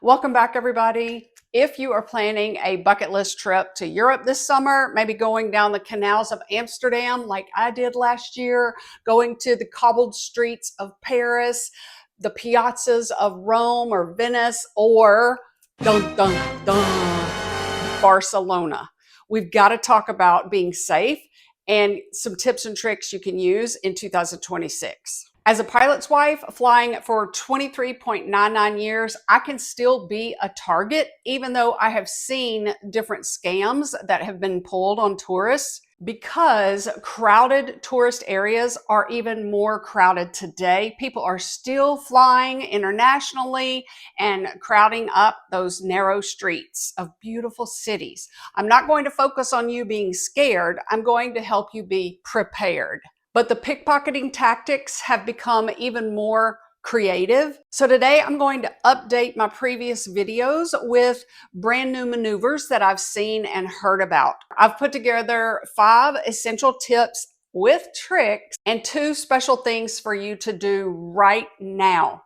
Welcome back, everybody. If you are planning a bucket list trip to Europe this summer, maybe going down the canals of Amsterdam like I did last year, going to the cobbled streets of Paris, the piazzas of Rome or Venice, or dun dun dun, Barcelona. We've got to talk about being safe and some tips and tricks you can use in 2026. As a pilot's wife flying for 23.99 years, I can still be a target, even though I have seen different scams that have been pulled on tourists, because crowded tourist areas are even more crowded today. People are still flying internationally and crowding up those narrow streets of beautiful cities. I'm not going to focus on you being scared. I'm going to help you be prepared. But the pickpocketing tactics have become even more creative. So today I'm going to update my previous videos with brand new maneuvers that I've seen and heard about. I've put together 5 essential tips with tricks and 2 special things for you to do right now.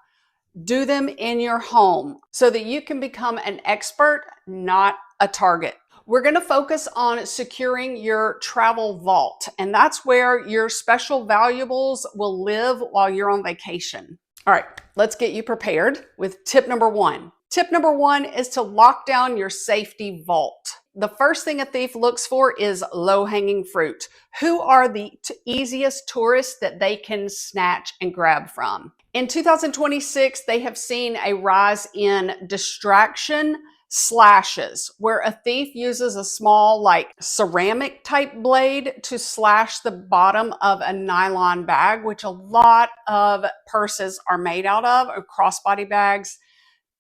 Do them in your home so that you can become an expert, not a target. We're going to focus on securing your travel vault, and that's where your special valuables will live while you're on vacation. All right, let's get you prepared with tip number 1. Tip number 1 is to lock down your safety vault. The first thing a thief looks for is low-hanging fruit. Who are the easiest tourists that they can snatch and grab from? In 2026, they have seen a rise in distraction slashes, where a thief uses a small, like ceramic type blade to slash the bottom of a nylon bag, which a lot of purses are made out of, or crossbody bags,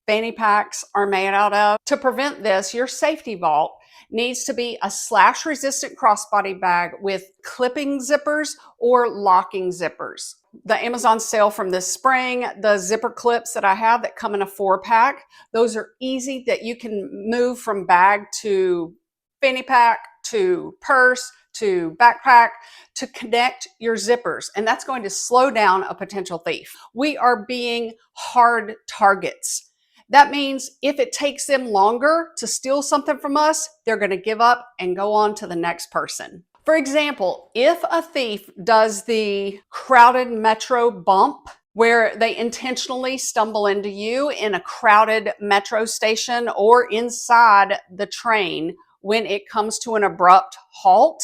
fanny packs are made out of. To prevent this, your safety vault needs to be a slash resistant crossbody bag with clipping zippers or locking zippers. The Amazon sale from this spring, the zipper clips that I have that come in a 4-pack, those are easy that you can move from bag to fanny pack to purse to backpack to connect your zippers. And that's going to slow down a potential thief. We are being hard targets. That means if it takes them longer to steal something from us, they're going to give up and go on to the next person. For example, if a thief does the crowded metro bump, where they intentionally stumble into you in a crowded metro station or inside the train when it comes to an abrupt halt,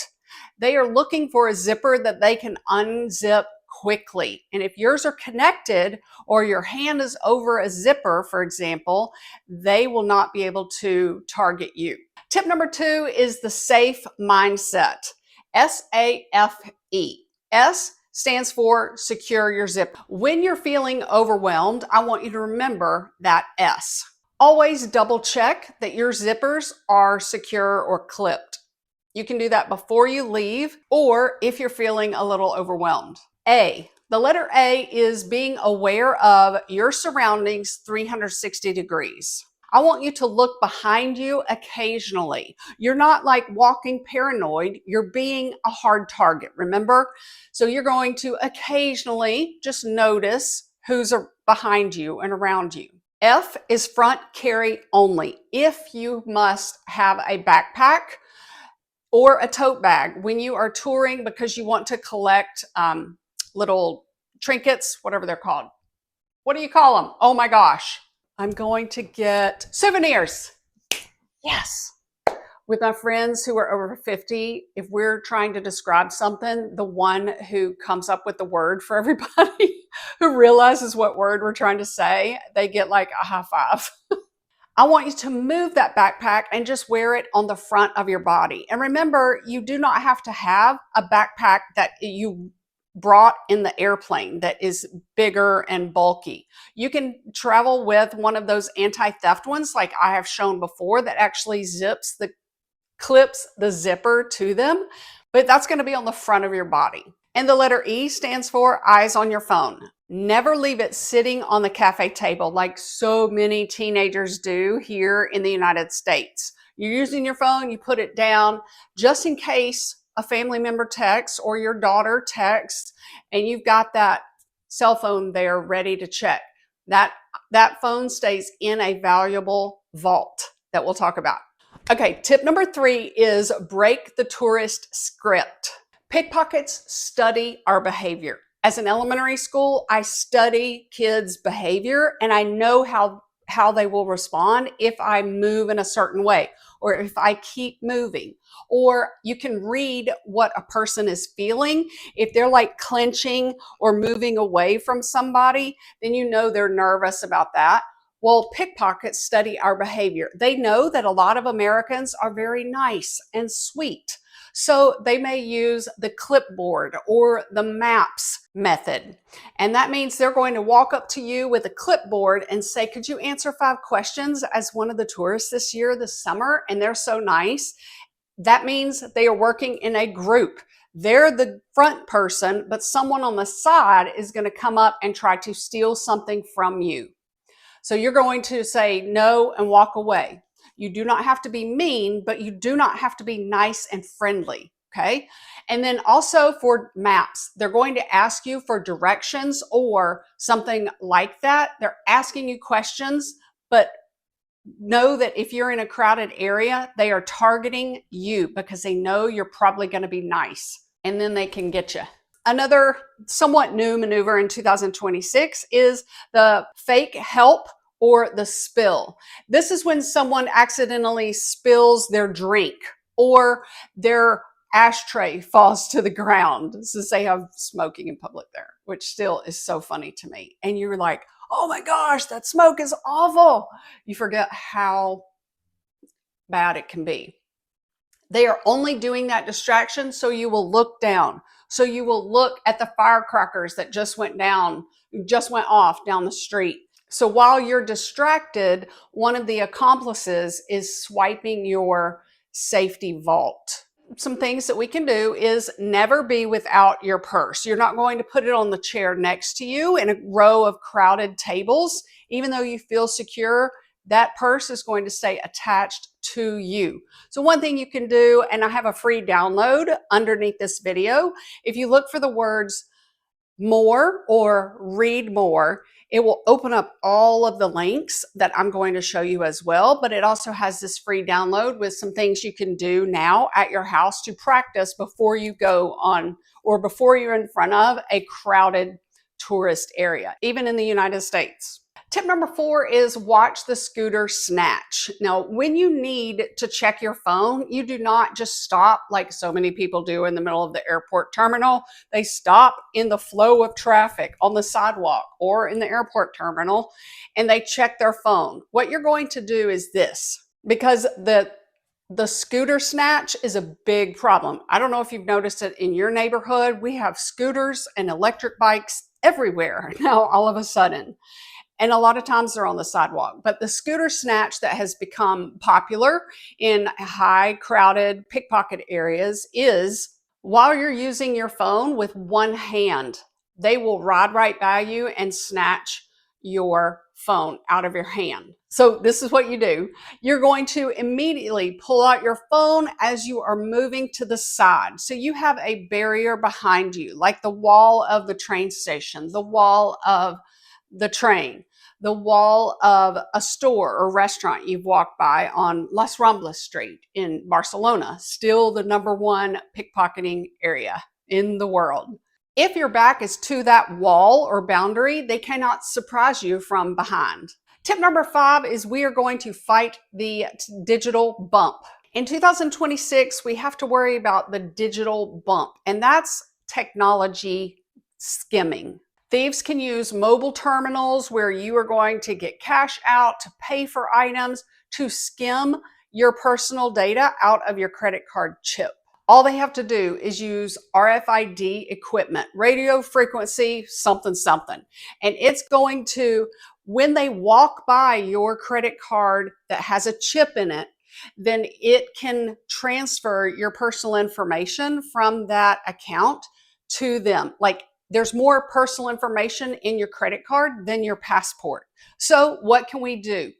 they are looking for a zipper that they can unzip quickly. And if yours are connected or your hand is over a zipper, for example, they will not be able to target you. Tip number 2 is the safe mindset. SAFE. S stands for secure your zipper. When you're feeling overwhelmed, I want you to remember that S. Always double check that your zippers are secure or clipped. You can do that before you leave or if you're feeling a little overwhelmed. A. The letter A is being aware of your surroundings 360 degrees. I want you to look behind you occasionally. You're not like walking paranoid. You're being a hard target, remember? So you're going to occasionally just notice who's behind you and around you. F is front carry only. If you must have a backpack or a tote bag when you are touring because you want to collect little trinkets, whatever they're called. What do you call them? Oh my gosh. I'm going to get souvenirs. Yes. With my friends who are over 50, if we're trying to describe something, the one who comes up with the word for everybody, who realizes what word we're trying to say, they get like a high five. I want you to move that backpack and just wear it on the front of your body. And remember, you do not have to have a backpack that you brought in the airplane that is bigger and bulky. You can travel with one of those anti-theft ones like I have shown before that actually clips the zipper to them, but that's going to be on the front of your body. And the letter E stands for eyes on your phone. Never leave it sitting on the cafe table like so many teenagers do here in the United States. You're using your phone, you put it down just in case a family member texts or your daughter texts and you've got that cell phone there ready to check. That phone stays in a valuable vault that we'll talk about. Okay, tip number 3 is break the tourist script. Pickpockets study our behavior. As an elementary school, I study kids' behavior and I know how they will respond if I move in a certain way or if I keep moving. Or you can read what a person is feeling. If they're like clenching or moving away from somebody, then you know they're nervous about that. Well, pickpockets study our behavior. They know that a lot of Americans are very nice and sweet. So they may use the clipboard or the maps method. And that means they're going to walk up to you with a clipboard and say, could you answer 5 questions as one of the tourists this year, this summer? And they're so nice. That means they are working in a group. They're the front person, but someone on the side is going to come up and try to steal something from you. So you're going to say no and walk away. You do not have to be mean, but you do not have to be nice and friendly. Okay. And then also for maps, they're going to ask you for directions or something like that. They're asking you questions, but know that if you're in a crowded area, they are targeting you because they know you're probably going to be nice and then they can get you. Another somewhat new maneuver in 2026 is the fake help or the spill. This is when someone accidentally spills their drink or their ashtray falls to the ground. Since they have smoking in public there, which still is so funny to me. And you're like, oh my gosh, that smoke is awful. You forget how bad it can be. They are only doing that distraction so you will look down. So you will look at the firecrackers that just went off down the street. So while you're distracted, one of the accomplices is swiping your safety vault. Some things that we can do is never be without your purse. You're not going to put it on the chair next to you in a row of crowded tables. Even though you feel secure, that purse is going to stay attached to you. So one thing you can do, and I have a free download underneath this video, if you look for the words more or read more, it will open up all of the links that I'm going to show you as well. But it also has this free download with some things you can do now at your house to practice before you go on or before you're in front of a crowded tourist area, even in the United States. Tip number 4 is watch the scooter snatch. Now, when you need to check your phone, you do not just stop like so many people do in the middle of the airport terminal. They stop in the flow of traffic on the sidewalk or in the airport terminal and they check their phone. What you're going to do is this, because the scooter snatch is a big problem. I don't know if you've noticed it in your neighborhood. We have scooters and electric bikes everywhere now all of a sudden. And a lot of times they're on the sidewalk. But the scooter snatch that has become popular in high crowded pickpocket areas is while you're using your phone with one hand, they will ride right by you and snatch your phone out of your hand. So this is what you do. You're going to immediately pull out your phone as you are moving to the side. So you have a barrier behind you, like the wall of the train station, the wall of the train, the wall of a store or restaurant you've walked by on Las Ramblas Street in Barcelona, still the #1 pickpocketing area in the world. If your back is to that wall or boundary, they cannot surprise you from behind. Tip number 5 is we are going to fight the digital bump. In 2026, we have to worry about the digital bump, and that's technology skimming. Thieves can use mobile terminals where you are going to get cash out to pay for items to skim your personal data out of your credit card chip. All they have to do is use RFID equipment, radio frequency, something, something. And it's going to, when they walk by your credit card that has a chip in it, then it can transfer your personal information from that account to them. Like, there's more personal information in your credit card than your passport. So what can we do?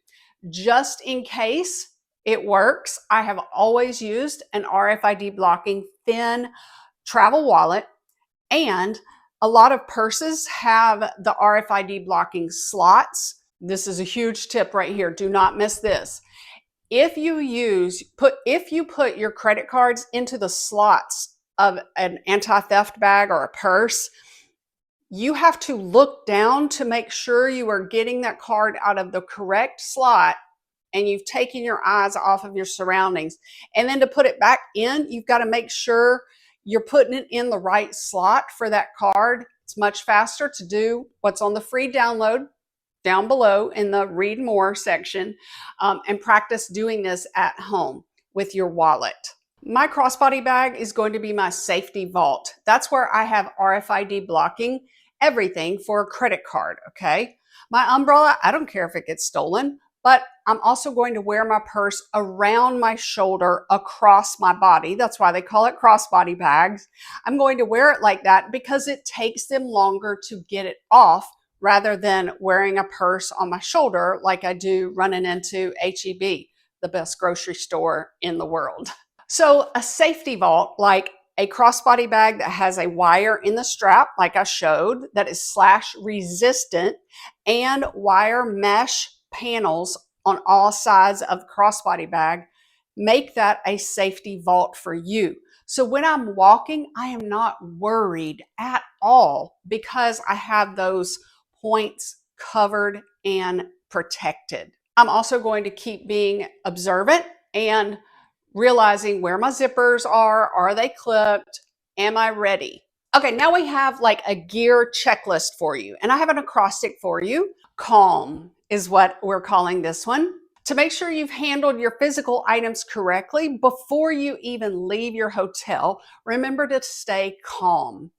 Just in case it works, I have always used an RFID blocking thin travel wallet, and A lot of purses have the RFID blocking slots. This is a huge tip right here. Do not miss this. If you put your credit cards into the slots of an anti-theft bag or a purse, you have to look down to make sure you are getting that card out of the correct slot and you've taken your eyes off of your surroundings. And then to put it back in, you've got to make sure you're putting it in the right slot for that card. It's much faster to do what's on the free download down below in the read more section, and practice doing this at home with your wallet. My crossbody bag is going to be my safety vault. That's where I have RFID blocking everything for a credit card, okay? My umbrella, I don't care if it gets stolen, but I'm also going to wear my purse around my shoulder across my body. That's why they call it crossbody bags. I'm going to wear it like that because it takes them longer to get it off rather than wearing a purse on my shoulder like I do running into H-E-B, the best grocery store in the world. So a safety vault, like a crossbody bag that has a wire in the strap, like I showed, that is slash resistant, and wire mesh panels on all sides of the crossbody bag, make that a safety vault for you. So when I'm walking, I am not worried at all because I have those points covered and protected. I'm also going to keep being observant and realizing where my zippers are they clipped, am I ready? Okay, now we have like a gear checklist for you, and I have an acrostic for you. Calm is what we're calling this one. To make sure you've handled your physical items correctly before you even leave your hotel, remember to stay calm.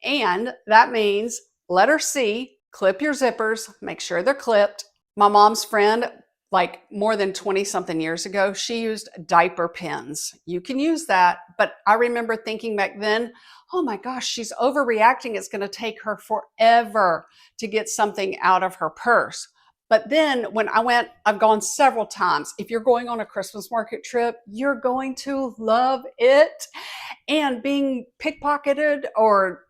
And that means letter C, clip your zippers, make sure they're clipped. My mom's friend, like more than 20 something years ago, she used diaper pins. You can use that, but I remember thinking back then, oh my gosh, she's overreacting. It's going to take her forever to get something out of her purse. But then when I've gone several times. If you're going on a Christmas market trip, you're going to love it. And being pickpocketed or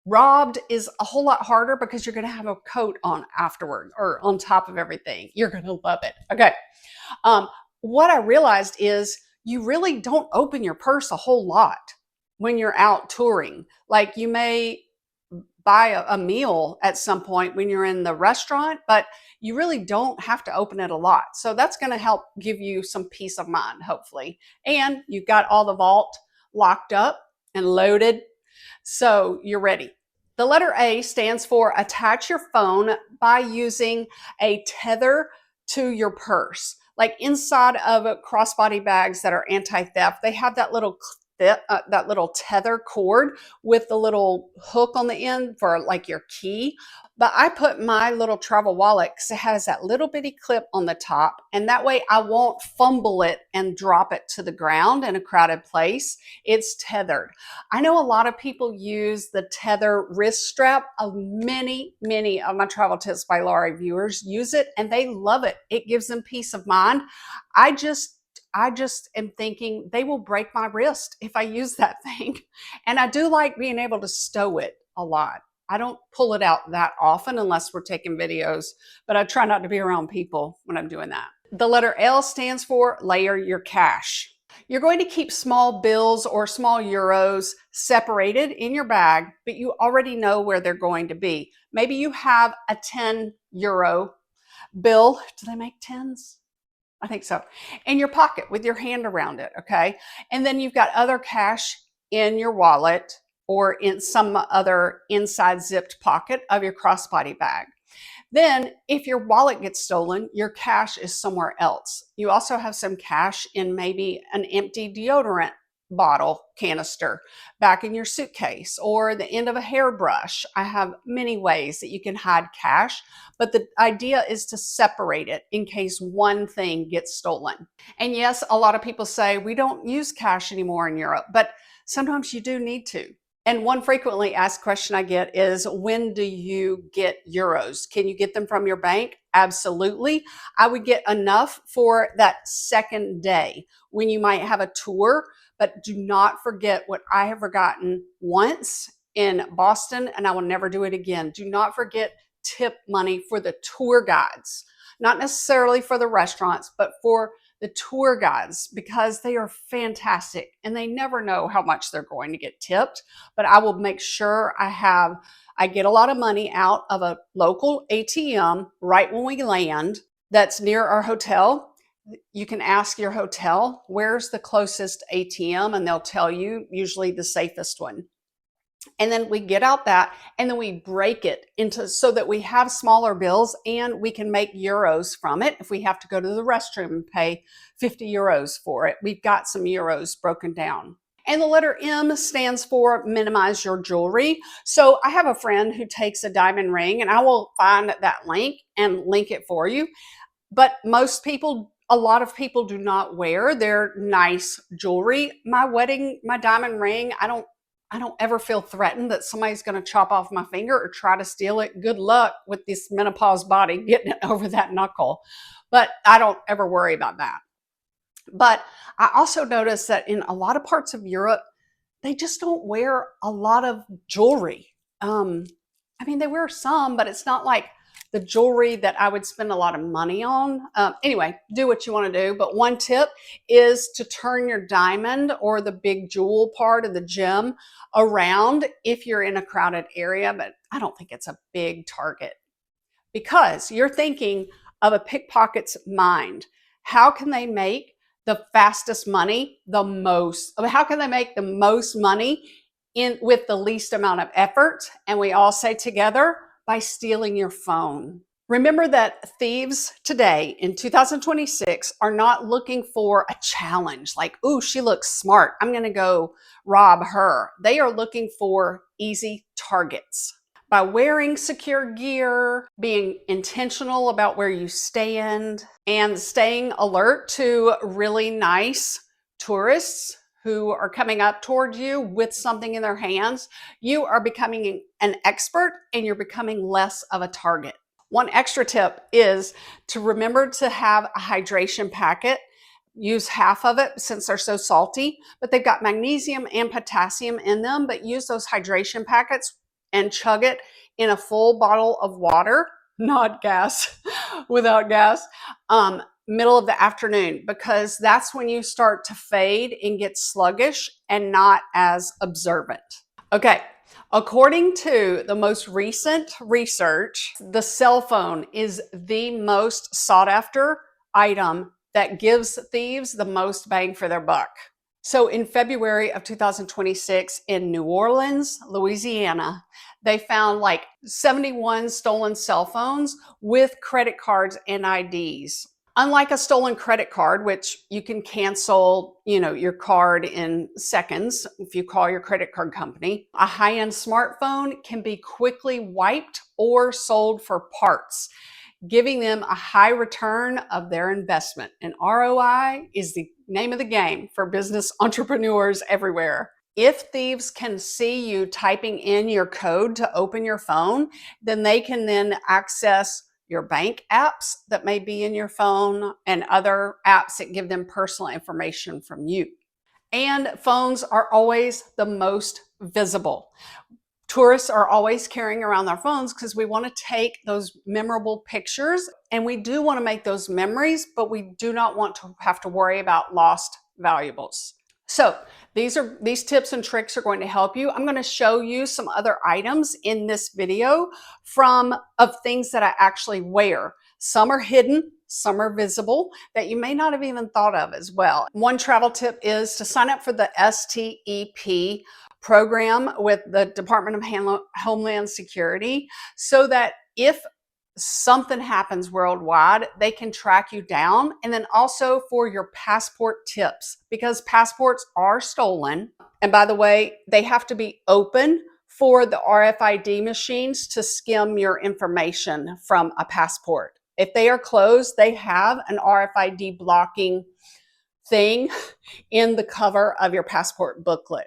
robbed is a whole lot harder because you're going to have a coat on afterward or on top of everything. You're going to love it. Okay. What I realized is you really don't open your purse a whole lot when you're out touring. Like you may buy a meal at some point when you're in the restaurant, but you really don't have to open it a lot. So that's going to help give you some peace of mind, hopefully. And you've got all the vault locked up and loaded, so you're ready. The letter A stands for attach your phone by using a tether to your purse. Like inside of crossbody bags that are anti-theft, they have that little tether cord with the little hook on the end for like your key. But I put my little travel wallet because it has that little bitty clip on the top, and that way I won't fumble it and drop it to the ground in a crowded place. It's tethered. I know a lot of people use the tether wrist strap. Many of my Travel Tips by Laurie viewers use it and they love it. It gives them peace of mind. I just am thinking they will break my wrist if I use that thing. And I do like being able to stow it a lot. I don't pull it out that often unless we're taking videos, but I try not to be around people when I'm doing that. The letter L stands for layer your cash. You're going to keep small bills or small euros separated in your bag, but you already know where they're going to be. Maybe you have a 10 euro bill. Do they make tens? I think so. In your pocket with your hand around it, okay? And then you've got other cash in your wallet or in some other inside zipped pocket of your crossbody bag. Then if your wallet gets stolen, your cash is somewhere else. You also have some cash in maybe an empty deodorant bottle canister back in your suitcase or the end of a hairbrush. I have many ways that you can hide cash, but the idea is to separate it in case one thing gets stolen. And yes, a lot of people say we don't use cash anymore in Europe, but sometimes you do need to. And one frequently asked question I get is, when do you get euros? Can you get them from your bank? Absolutely. I would get enough for that second day when you might have a tour, but do not forget what I have forgotten once in Boston, and I will never do it again. Do not forget tip money for the tour guides, not necessarily for the restaurants, but for the tour guides, because they are fantastic and they never know how much they're going to get tipped. But I will make sure I get a lot of money out of a local ATM right when we land that's near our hotel. You can ask your hotel, where's the closest ATM? And they'll tell you, usually the safest one. And then we get out that, and then we break it into so that we have smaller bills and we can make euros from it. If we have to go to the restroom and pay 50 euros for it, we've got some euros broken down. And the letter M stands for minimize your jewelry. So I have a friend who takes a diamond ring, and I will find that link and link it for you. But a lot of people do not wear their nice jewelry. My diamond ring, I don't ever feel threatened that somebody's going to chop off my finger or try to steal it. Good luck with this menopause body getting it over that knuckle. But I don't ever worry about that. But I also noticed that in a lot of parts of Europe, they just don't wear a lot of jewelry. They wear some, but it's not like the jewelry that I would spend a lot of money on. Anyway, do what you want to do. But one tip is to turn your diamond or the big jewel part of the gem around if you're in a crowded area, but I don't think it's a big target, because you're thinking of a pickpocket's mind. How can they make the fastest money, how can they make the most money with the least amount of effort? And we all say together, by stealing your phone. Remember that thieves today in 2026 are not looking for a challenge like, ooh, she looks smart, I'm going to go rob her. They are looking for easy targets. By wearing secure gear, being intentional about where you stand, and staying alert to really nice tourists who are coming up toward you with something in their hands, you are becoming an expert and you're becoming less of a target. One extra tip is to remember to have a hydration packet. Use half of it since they're so salty, but they've got magnesium and potassium in them. But use those hydration packets and chug it in a full bottle of water, not gas, without gas, middle of the afternoon, because that's when you start to fade and get sluggish and not as observant. Okay, according to the most recent research, the cell phone is the most sought after item that gives thieves the most bang for their buck. So in February of 2026 in New Orleans, Louisiana, they found like 71 stolen cell phones with credit cards and IDs. Unlike a stolen credit card, which you can cancel, your card in seconds if you call your credit card company, a high-end smartphone can be quickly wiped or sold for parts, giving them a high return of their investment. And ROI is the name of the game for business entrepreneurs everywhere. If thieves can see you typing in your code to open your phone, then they can then access your bank apps that may be in your phone and other apps that give them personal information from you. And phones are always the most visible. Tourists are always carrying around their phones because we want to take those memorable pictures, and we do want to make those memories, but we do not want to have to worry about lost valuables. So these tips and tricks are going to help you. I'm going to show you some other items in this video of things that I actually wear. Some are hidden, some are visible that you may not have even thought of as well. One travel tip is to sign up for the STEP program with the Department of Homeland Security, so that if something happens worldwide, they can track you down. And then also for your passport tips, because passports are stolen. And by the way, they have to be open for the RFID machines to skim your information from a passport. If they are closed, they have an RFID blocking thing in the cover of your passport booklet.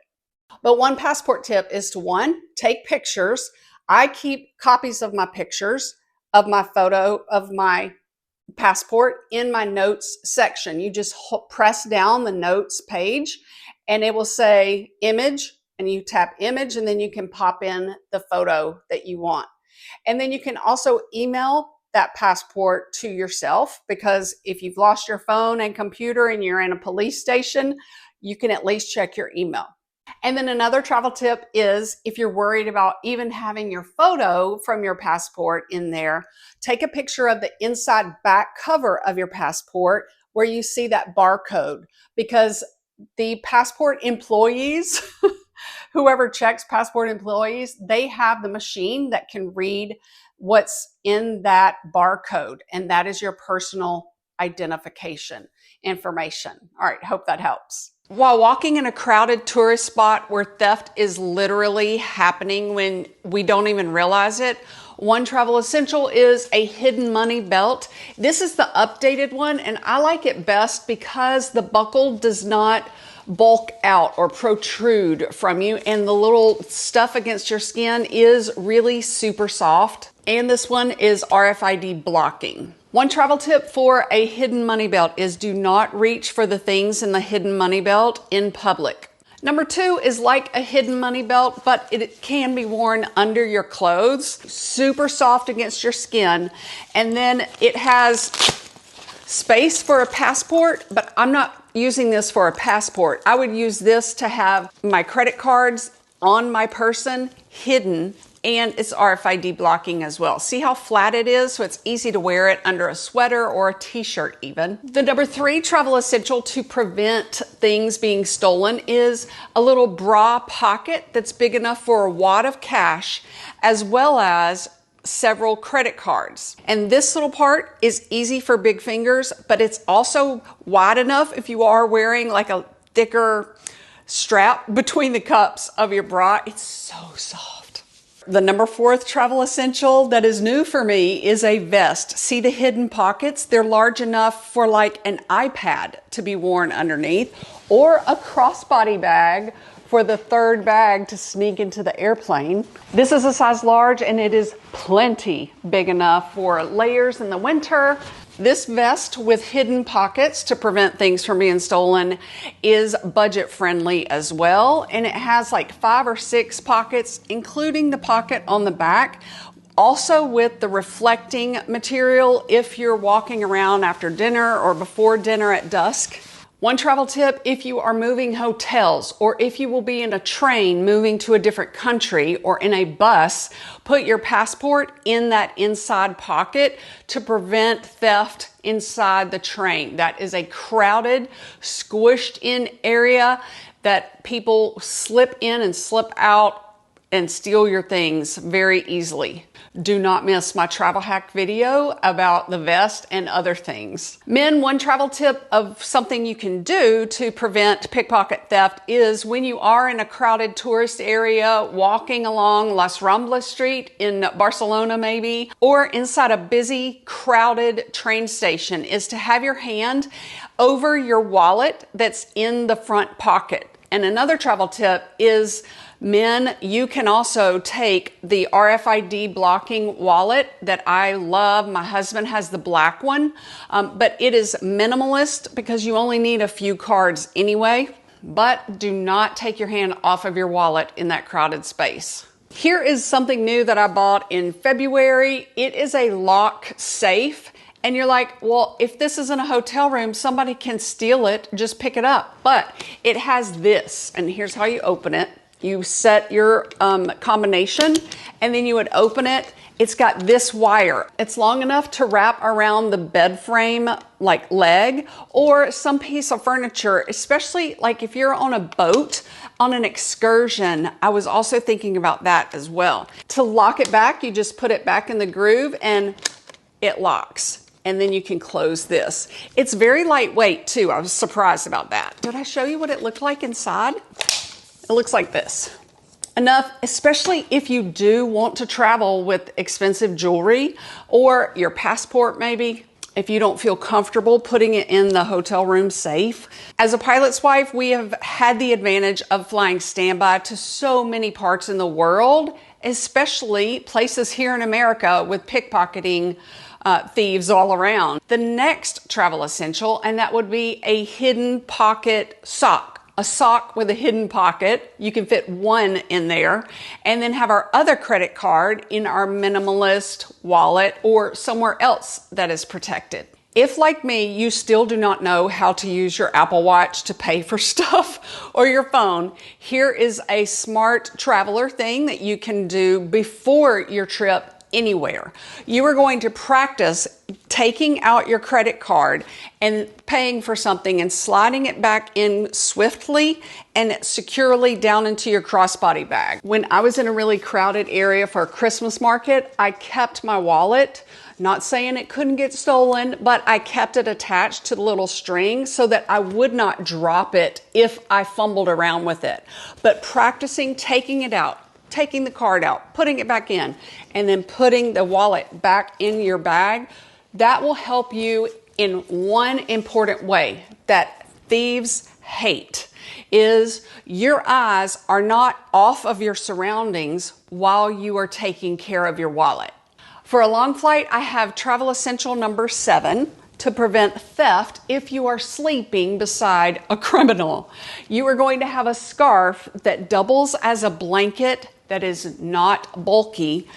But one passport tip is to take pictures. I keep copies of my pictures of my photo of my passport in my notes section. You just press down the notes page and it will say image and you tap image, and then you can pop in the photo that you want. And then you can also email that passport to yourself, because if you've lost your phone and computer and you're in a police station, you can at least check your email. And then another travel tip is, if you're worried about even having your photo from your passport in there, take a picture of the inside back cover of your passport where you see that barcode, because the passport employees, whoever checks passport employees, they have the machine that can read what's in that barcode, and that is your personal identification information. All right, hope that helps. While walking in a crowded tourist spot where theft is literally happening when we don't even realize it, one travel essential is a hidden money belt. This is the updated one, and I like it best because the buckle does not bulk out or protrude from you, and the little stuff against your skin is really super soft. And this one is RFID blocking. One travel tip for a hidden money belt is do not reach for the things in the hidden money belt in public. Number 2 is like a hidden money belt, but it can be worn under your clothes, super soft against your skin. And then it has space for a passport, but I'm not using this for a passport. I would use this to have my credit cards on my person hidden, and it's RFID blocking as well. See how flat it is? So it's easy to wear it under a sweater or a t-shirt even. The number 3 travel essential to prevent things being stolen is a little bra pocket that's big enough for a wad of cash, as well as several credit cards. And this little part is easy for big fingers, but it's also wide enough if you are wearing like a thicker strap between the cups of your bra. It's so soft. The number 4th travel essential that is new for me is a vest. See the hidden pockets? They're large enough for like an iPad to be worn underneath, or a crossbody bag for the 3rd bag to sneak into the airplane. This is a size large, and it is plenty big enough for layers in the winter. This vest with hidden pockets to prevent things from being stolen is budget friendly as well. And it has like 5 or 6 pockets, including the pocket on the back. Also with the reflecting material if you're walking around after dinner or before dinner at dusk. One travel tip, if you are moving hotels, or if you will be in a train moving to a different country, or in a bus, put your passport in that inside pocket to prevent theft inside the train. That is a crowded, squished in area that people slip in and slip out and steal your things very easily. Do not miss my travel hack video about the vest and other things. Men, one travel tip of something you can do to prevent pickpocket theft is when you are in a crowded tourist area, walking along Las Ramblas Street in Barcelona maybe, or inside a busy, crowded train station, is to have your hand over your wallet that's in the front pocket. And another travel tip is, men, you can also take the RFID blocking wallet that I love. My husband has the black one, but it is minimalist because you only need a few cards anyway. But do not take your hand off of your wallet in that crowded space. Here is something new that I bought in February. It is a lock safe. And you're like, well, if this is in a hotel room, somebody can steal it, just pick it up. But it has this, and here's how you open it. You set your combination, and then you would open it. It's got this wire. It's long enough to wrap around the bed frame, like leg, or some piece of furniture, especially like if you're on a boat, on an excursion. I was also thinking about that as well. To lock it back, you just put it back in the groove and it locks. And then you can close this. It's very lightweight too. I was surprised about that. Did I show you what it looked like inside? It looks like this. Enough, especially if you do want to travel with expensive jewelry or your passport maybe, if you don't feel comfortable putting it in the hotel room safe. As a pilot's wife, we have had the advantage of flying standby to so many parts in the world, especially places here in America with pickpocketing thieves all around. The next travel essential, and that would be a hidden pocket sock. a sock with a hidden pocket. You can fit one in there, and then have our other credit card in our minimalist wallet or somewhere else that is protected. If, like me, you still do not know how to use your Apple Watch to pay for stuff or your phone, here is a smart traveler thing that you can do before your trip anywhere. You are going to practice taking out your credit card and paying for something and sliding it back in swiftly and securely down into your crossbody bag. When I was in a really crowded area for a Christmas market, I kept my wallet. Not saying it couldn't get stolen, but I kept it attached to the little string so that I would not drop it if I fumbled around with it. But practicing taking it out, taking the card out, putting it back in, and then putting the wallet back in your bag, that will help you in one important way that thieves hate, is your eyes are not off of your surroundings while you are taking care of your wallet. For a long flight, I have travel essential number 7 to prevent theft if you are sleeping beside a criminal. You are going to have a scarf that doubles as a blanket that is not bulky.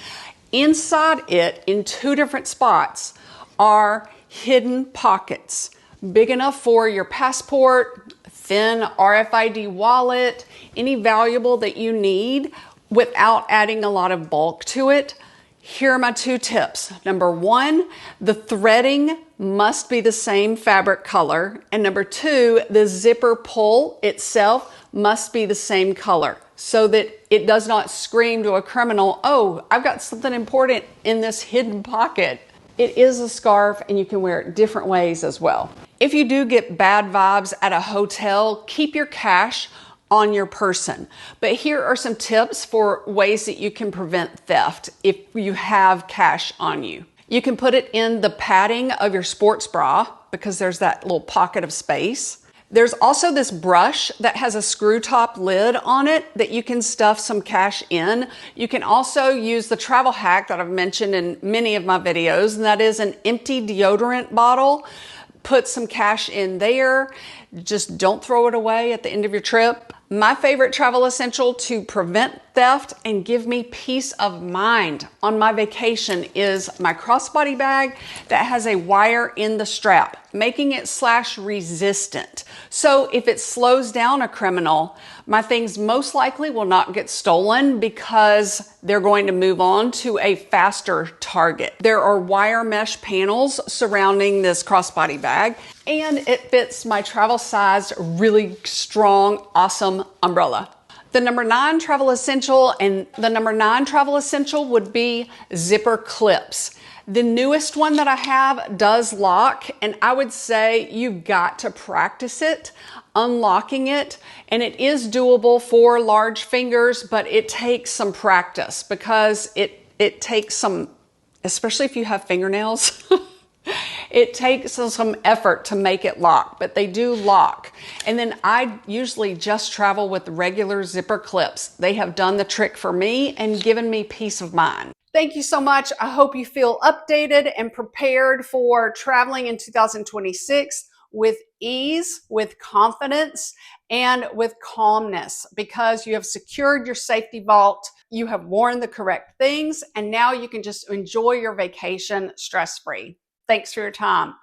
Inside it, in 2 different spots, are hidden pockets, big enough for your passport, thin RFID wallet, any valuable that you need without adding a lot of bulk to it. Here are my 2 tips. Number 1, the threading must be the same fabric color. And number 2, the zipper pull itself must be the same color so that it does not scream to a criminal, oh, I've got something important in this hidden pocket. It is a scarf and you can wear it different ways as well. If you do get bad vibes at a hotel, keep your cash on your person. But here are some tips for ways that you can prevent theft if you have cash on you. You can put it in the padding of your sports bra because there's that little pocket of space. There's also this brush that has a screw top lid on it that you can stuff some cash in. You can also use the travel hack that I've mentioned in many of my videos, and that is an empty deodorant bottle. Put some cash in there. Just don't throw it away at the end of your trip. My favorite travel essential to prevent theft and give me peace of mind on my vacation is my crossbody bag that has a wire in the strap, making it slash resistant. So if it slows down a criminal, my things most likely will not get stolen because they're going to move on to a faster target. There are wire mesh panels surrounding this crossbody bag, and it fits my travel sized, really strong, awesome umbrella. The number 9 travel essential would be zipper clips. The newest one that I have does lock, and I would say you've got to practice it, unlocking it, and it is doable for large fingers, but it takes some practice because it takes some, especially if you have fingernails, it takes some effort to make it lock, but they do lock. And then I usually just travel with regular zipper clips. They have done the trick for me and given me peace of mind. Thank you so much. I hope you feel updated and prepared for traveling in 2026 with ease, with confidence, and with calmness because you have secured your safety vault, you have worn the correct things, and now you can just enjoy your vacation stress-free. Thanks for your time.